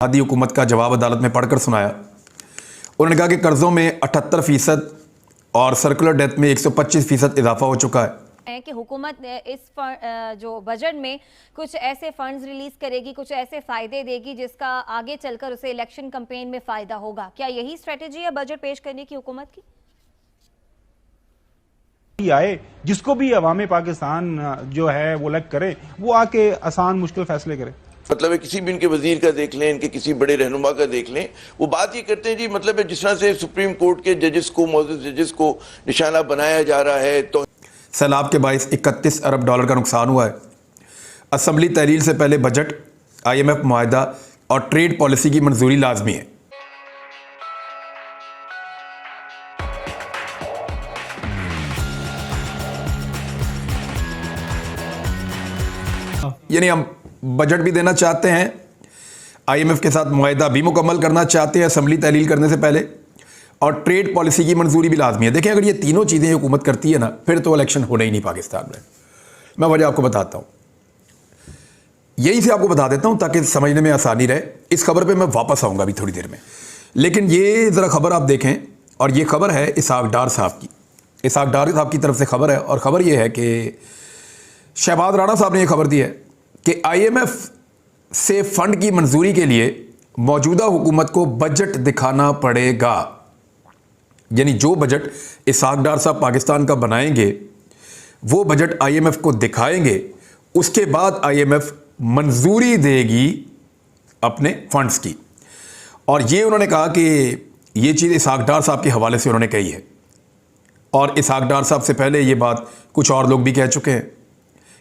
आधी हुकूमत का जवाब अदालत में पढ़कर सुनाया। उन्होंने कहा कि कर्ज़ों में 78% और सर्कुलर डेथ में 125% इजाफा हो चुका है कि हुकूमत इस जो बजट में कुछ ऐसे फंड्स रिलीज करेगी, कुछ ऐसे फायदे देगी जिसका आगे चलकर उसे इलेक्शन कैंपेन में फायदा होगा। क्या यही स्ट्रेटेजी है बजट पेश करने की हुकूमत की? आए जिसको भी अवाम पाकिस्तान जो है वो लग करे, वो आके आसान मुश्किल फैसले करे। मतलब है किसी भी इनके वजीर का देख लें, इनके किसी बड़े रहनुमा का देख लें, वो बात ये करते हैं जी, मतलब है जिस तरह से सुप्रीम कोर्ट के जजेस को, मौजूद जजेस को निशाना बनाया जा रहा है। तो सैलाब के बायस 31 अरब डॉलर का नुकसान हुआ है। असम्बली तहलील से पहले बजट, IMF मुआहदा और ट्रेड पॉलिसी की मंजूरी लाजमी है। यानी हम बजट भी देना चाहते हैं, IMF के साथ मुआहदा भी मुकम्मल करना चाहते हैं असम्बली तहलील करने से पहले, और ट्रेड पॉलिसी की मंजूरी भी लाजमी है। देखें, अगर ये तीनों चीज़ें हुकूमत करती है ना, फिर तो इलेक्शन होने ही नहीं पाकिस्तान में। मैं वजह आपको बताता हूँ, यहीं से आपको बता देता हूँ ताकि समझने में आसानी रहे। इस खबर पे मैं वापस आऊँगा अभी थोड़ी देर में, लेकिन ये ज़रा खबर आप देखें, और ये खबर है इसहाक डार साहब की। इसहाक डार साहब की तरफ से खबर है, और ख़बर ये है कि शहबाज राणा साहब ने यह खबर दी है कि IMF से फ़ंड की मंजूरी के लिए मौजूदा हुकूमत को बजट दिखाना पड़ेगा। यानी जो बजट इसहाक डार साहब पाकिस्तान का बनाएंगे, वो बजट IMF को दिखाएंगे, उसके बाद IMF मंजूरी देगी अपने फंड्स की। और ये उन्होंने कहा कि ये चीज़ इसहाक डार साहब के हवाले से उन्होंने कही है, और इसहाक डार साहब से पहले ये बात कुछ और लोग भी कह चुके हैं।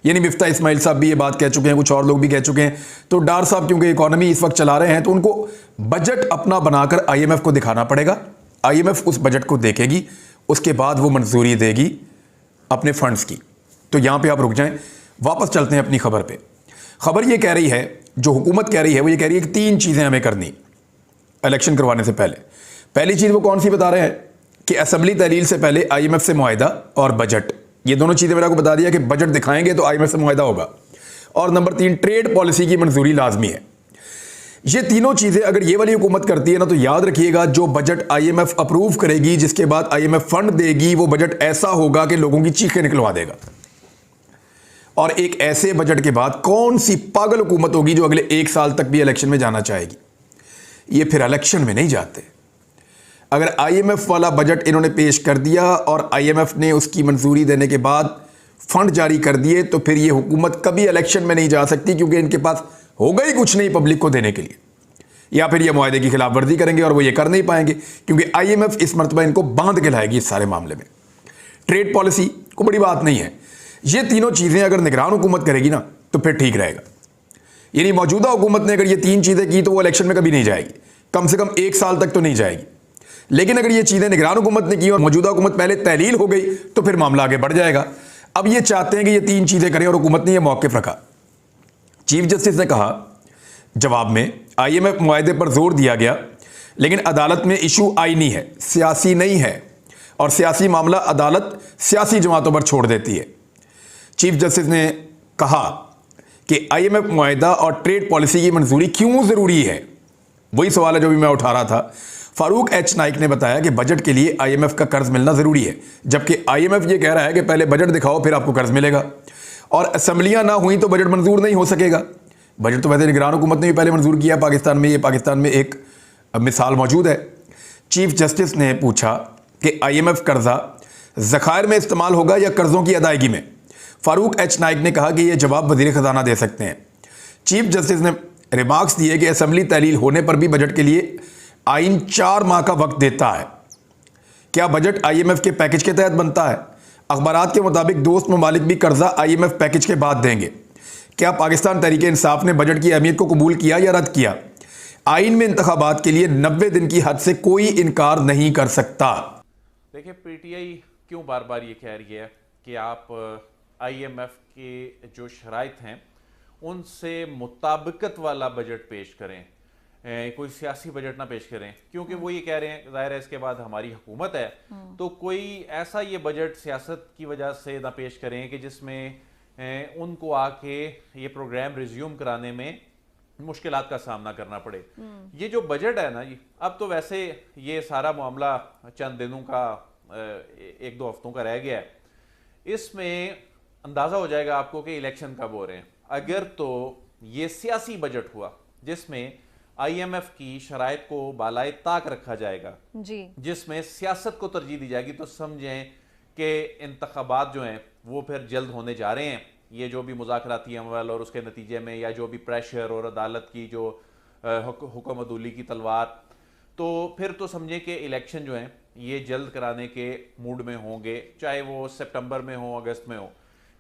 यानी मिफ्ता इस्माइल साहब भी ये बात कह चुके हैं, कुछ और लोग भी कह चुके हैं। तो डार साहब क्योंकि इकॉनमी इस वक्त चला रहे हैं, तो उनको बजट अपना बनाकर IMF को दिखाना पड़ेगा। IMF उस बजट को देखेगी, उसके बाद वो मंजूरी देगी अपने फंड्स की। तो यहाँ पे आप रुक जाएं, वापस चलते हैं अपनी खबर पे। खबर ये कह रही है, जो हुकूमत कह रही है, वो ये कह रही है कि 3 चीज़ें हमें करनी इलेक्शन करवाने से पहले। पहली चीज़ वो कौन सी बता रहे हैं कि असम्बली तहलील से पहले IMF से मुआहदा और बजट, ये दोनों चीज़ें मैंने आपको बता दिया कि बजट दिखाएंगे तो IMF से मुआहदा होगा। और नंबर 3, ट्रेड पॉलिसी की मंजूरी लाजमी है। ये तीनों चीज़ें अगर ये वाली हुकूमत करती है ना, तो याद रखिएगा, जो बजट IMF अप्रूव करेगी, जिसके बाद IMF फंड देगी, वो बजट ऐसा होगा कि लोगों की चीखें निकलवा देगा। और एक ऐसे बजट के बाद कौन सी पागल हुकूमत होगी जो अगले 1 साल तक भी इलेक्शन में जाना चाहेगी? ये फिर इलेक्शन में नहीं जाते। अगर IMF वाला बजट इन्होंने पेश कर दिया और IMF ने उसकी मंजूरी देने के बाद फंड जारी कर दिए, तो फिर ये हुकूमत कभी इलेक्शन में नहीं जा सकती, क्योंकि इनके पास होगा ही कुछ नहीं पब्लिक को देने के लिए। या फिर ये मुआहदे की खिलाफ वर्जी करेंगे और वो ये कर नहीं पाएंगे, क्योंकि IMF इस मरतबा इनको बांध के लाएगी इस सारे मामले में। ट्रेड पॉलिसी को बड़ी बात नहीं है। ये तीनों चीज़ें अगर निगरान हुकूमत करेगी ना, तो फिर ठीक रहेगा। यानी मौजूदा हुकूमत ने अगर ये 3 चीज़ें की, तो वो इलेक्शन में कभी नहीं जाएगी, कम से कम 1 साल तक तो नहीं जाएगी। लेकिन अगर ये चीज़ें निगरान हुकूमत ने की और मौजूदा हुकूमत पहले तहलील हो गई, तो फिर मामला आगे बढ़ जाएगा। अब ये चाहते हैं कि ये 3 चीज़ें करें, और हुकूमत ने ये मौक़िफ़ रखा। चीफ जस्टिस ने कहा जवाब में, IMF मुआहदे पर जोर दिया गया, लेकिन अदालत में इशू आईनी है, सियासी नहीं है, और सियासी मामला अदालत सियासी जमातों पर छोड़ देती है। चीफ जस्टिस ने कहा कि IMF मुआहदा और ट्रेड पॉलिसी की मंजूरी क्यों ज़रूरी है। वही सवाल है जो भी मैं उठा रहा था। फारूक H नाइक ने बताया कि बजट के लिए IMF का कर्ज मिलना ज़रूरी है, जबकि IMF ये कह रहा है कि पहले बजट दिखाओ फिर आपको कर्ज मिलेगा, और असम्बलियाँ ना हुई तो बजट मंजूर नहीं हो सकेगा। बजट तो वैसे निगरान हुकूमत ने भी पहले मंजूर किया पाकिस्तान में, ये पाकिस्तान में एक मिसाल मौजूद है। चीफ जस्टिस ने पूछा कि IMF कर्जा ज़खायर में इस्तेमाल होगा या कर्ज़ों की अदायगी में। फारूक H नाइक ने कहा कि यह जवाब वज़ीर ख़जाना दे सकते हैं। चीफ जस्टिस ने रिमार्क्स दिए कि असम्बली तहलील होने पर भी बजट के लिए आइन 4 माह का वक्त देता है। क्या बजट IMF के पैकेज के तहत बनता है? अखबारात के मुताबिक दोस्त ममालिक भी कर्जा IMF पैकेज के बाद देंगे। क्या पाकिस्तान तहरीक इंसाफ ने बजट की अहमियत को कबूल किया या रद्द किया? आइन में इंतखाबात के लिए 90 दिन की हद से कोई इनकार नहीं कर सकता। देखिए, PTI क्यों बार बार ये कह रही है कि आप IMF के जो शराइत हैं उनसे मुताबिकत वाला बजट पेश करें, कोई सियासी बजट ना पेश करें, क्योंकि वो ये कह रहे हैं ज़ाहिर है इसके बाद हमारी हुकूमत है, तो कोई ऐसा ये बजट सियासत की वजह से ना पेश करें कि जिसमें उनको आके ये प्रोग्राम रिज्यूम कराने में मुश्किलात का सामना करना पड़े। ये जो बजट है ना जी, अब तो वैसे ये सारा मामला चंद दिनों का, एक दो हफ्तों का रह गया है। इसमें अंदाजा हो जाएगा आपको कि इलेक्शन कब हो रहे हैं। अगर तो ये सियासी बजट हुआ जिसमें IMF की शराइत को बालाए ताक रखा जाएगा जी, जिसमें सियासत को तरजीह दी जाएगी, तो समझें कि इंतखाबात जो हैं वो फिर जल्द होने जा रहे हैं। ये जो भी मुज़ाकराती अमल और उसके नतीजे में या जो भी प्रेशर और अदालत की जो हुक्म अदूली की तलवार, तो फिर तो समझें कि इलेक्शन जो हैं ये जल्द कराने के मूड में होंगे, चाहे वो सितंबर में हो, अगस्त में हो।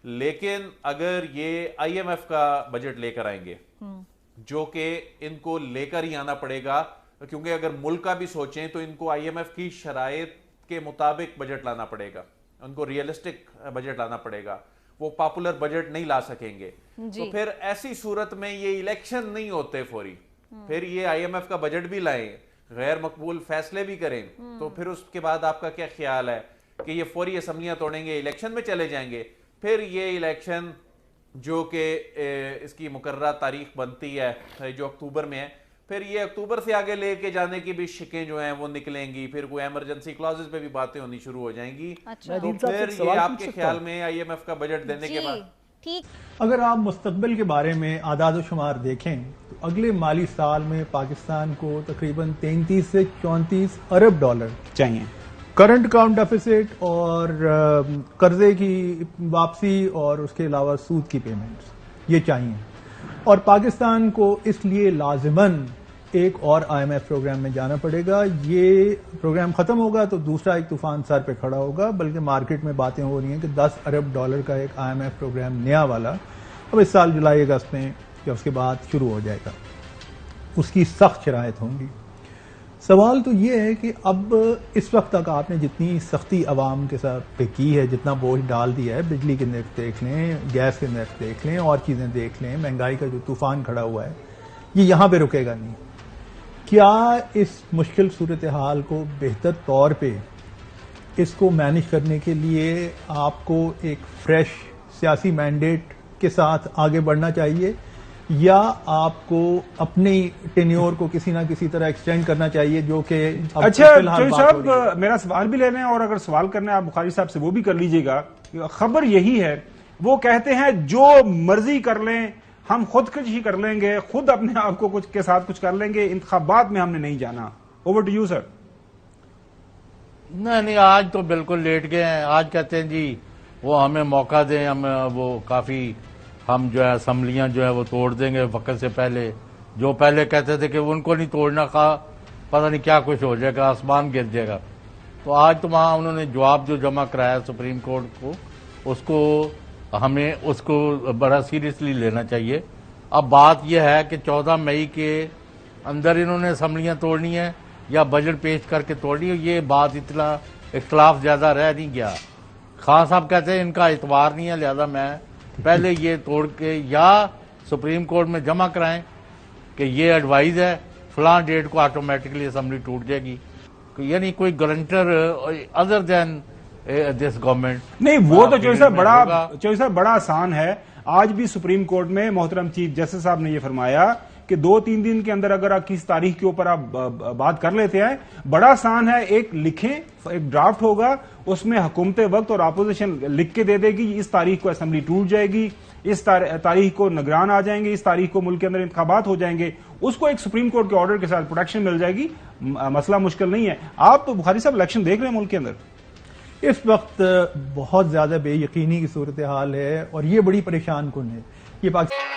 लेकिन अगर ये IMF का बजट लेकर आएंगे, जो कि इनको लेकर ही आना पड़ेगा, क्योंकि अगर मुल्क का भी सोचें तो इनको IMF की शराइत के मुताबिक बजट लाना पड़ेगा, उनको रियलिस्टिक बजट लाना पड़ेगा, वो पॉपुलर बजट नहीं ला सकेंगे। तो फिर ऐसी सूरत में ये इलेक्शन नहीं होते फौरी, फिर ये IMF का बजट भी लाएं, गैर मकबूल फैसले भी करें, तो फिर उसके बाद आपका क्या ख्याल है कि ये फौरी असम्बलियां तोड़ेंगे, इलेक्शन में चले जाएंगे। फिर ये इलेक्शन जो कि इसकी मुकर्रर तारीख बनती है जो अक्टूबर में है, फिर ये अक्टूबर से आगे लेके जाने की भी शिकें जो हैं वो निकलेंगी, फिर कोई इमरजेंसी क्लॉजेस पे भी बातें होनी शुरू हो जाएंगी। अच्छा, तो फिर ये आपके ख्याल में IMF का बजट देने के बाद ठीक। अगर आप मुस्तकबिल के बारे में आदाद शुमार देखें तो अगले माली साल में पाकिस्तान को तकरीबन 33 से 34 अरब डॉलर चाहिए। करंट अकाउंट डेफिसिट और कर्जे की वापसी और उसके अलावा सूद की पेमेंट्स ये चाहिए। और पाकिस्तान को इसलिए लाजिमन एक और IMF प्रोग्राम में जाना पड़ेगा। ये प्रोग्राम खत्म होगा तो दूसरा एक तूफान सर पे खड़ा होगा, बल्कि मार्केट में बातें हो रही हैं कि 10 अरब डॉलर का एक IMF प्रोग्राम नया वाला अब इस साल जुलाई अगस्त में या उसके बाद शुरू हो जाएगा। उसकी सख्त शराइत होंगी। सवाल तो ये है कि अब इस वक्त तक आपने जितनी सख्ती अवाम के साथ पे की है, जितना बोझ डाल दिया है, बिजली के नर्ख देख लें, गैस के नर्ख देख लें और चीज़ें देख लें, महंगाई का जो तूफान खड़ा हुआ है, ये यहाँ पे रुकेगा नहीं। क्या इस मुश्किल सूरत हाल को बेहतर तौर पे इसको मैनेज करने के लिए आपको एक फ्रेश सियासी मैंडेट के साथ आगे बढ़ना चाहिए, या आपको अपनी टेन्योर को किसी ना किसी तरह एक्सटेंड करना चाहिए, जो कि अच्छा चौधरी साहब, मेरा सवाल भी ले लें और अगर सवाल करना है आप बुखारी साहब से वो भी कर लीजिएगा। खबर यही है, वो कहते हैं जो मर्जी कर लें, हम खुदकशी कर लेंगे, खुद अपने आप को कुछ के साथ कुछ कर लेंगे, इंतखाबात में हमने नहीं जाना। Over to you sir. नहीं, आज तो बिल्कुल लेट गए हैं। आज कहते हैं जी वो हमें मौका दें, हम वो काफी हम जो है असम्बलियां जो है वो तोड़ देंगे वक्त से पहले। जो पहले कहते थे कि उनको नहीं तोड़ना का, पता नहीं क्या कुछ हो जाएगा, आसमान गिर जाएगा। तो आज तो वहाँ उन्होंने जवाब जो जमा कराया सुप्रीम कोर्ट को, उसको हमें उसको बड़ा सीरियसली लेना चाहिए। अब बात यह है कि 14 मई के अंदर इन्होंने असम्बलियां तोड़नी है या बजट पेश करके तोड़नी है, ये बात इतना इख्तलाफ ज्यादा रह नहीं गया। खान साहब कहते हैं इनका इतवार नहीं है, लिहाजा मैं पहले ये तोड़ के या सुप्रीम कोर्ट में जमा कराएं कि ये एडवाइस है, फलां डेट को ऑटोमेटिकली असम्बली टूट जाएगी, यानी कोई guarantor other than this government नहीं। वो तो चौधरी साहब बड़ा आसान है। आज भी सुप्रीम कोर्ट में मोहतरम चीफ जस्टिस साहब ने यह फरमाया कि 2-3 दिन के अंदर अगर आप किस तारीख के ऊपर आप बात कर लेते हैं, बड़ा आसान है। एक लिखें, एक ड्राफ्ट होगा, उसमें हुकूमत वक्त और अपोजिशन लिख के दे देगी इस तारीख को असेंबली टूट जाएगी, इस तारीख को निगरान आ जाएंगे, इस तारीख को मुल्क के अंदर इंतखाबात हो जाएंगे, उसको एक सुप्रीम कोर्ट के ऑर्डर के साथ प्रोटेक्शन मिल जाएगी। मसला मुश्किल नहीं है। आप तो बुखारी साहब इलेक्शन देख रहे हैं मुल्क के अंदर, इस वक्त बहुत ज्यादा बेयकीनी की सूरत हाल है और ये बड़ी परेशान कुन है। ये पाकिस्तान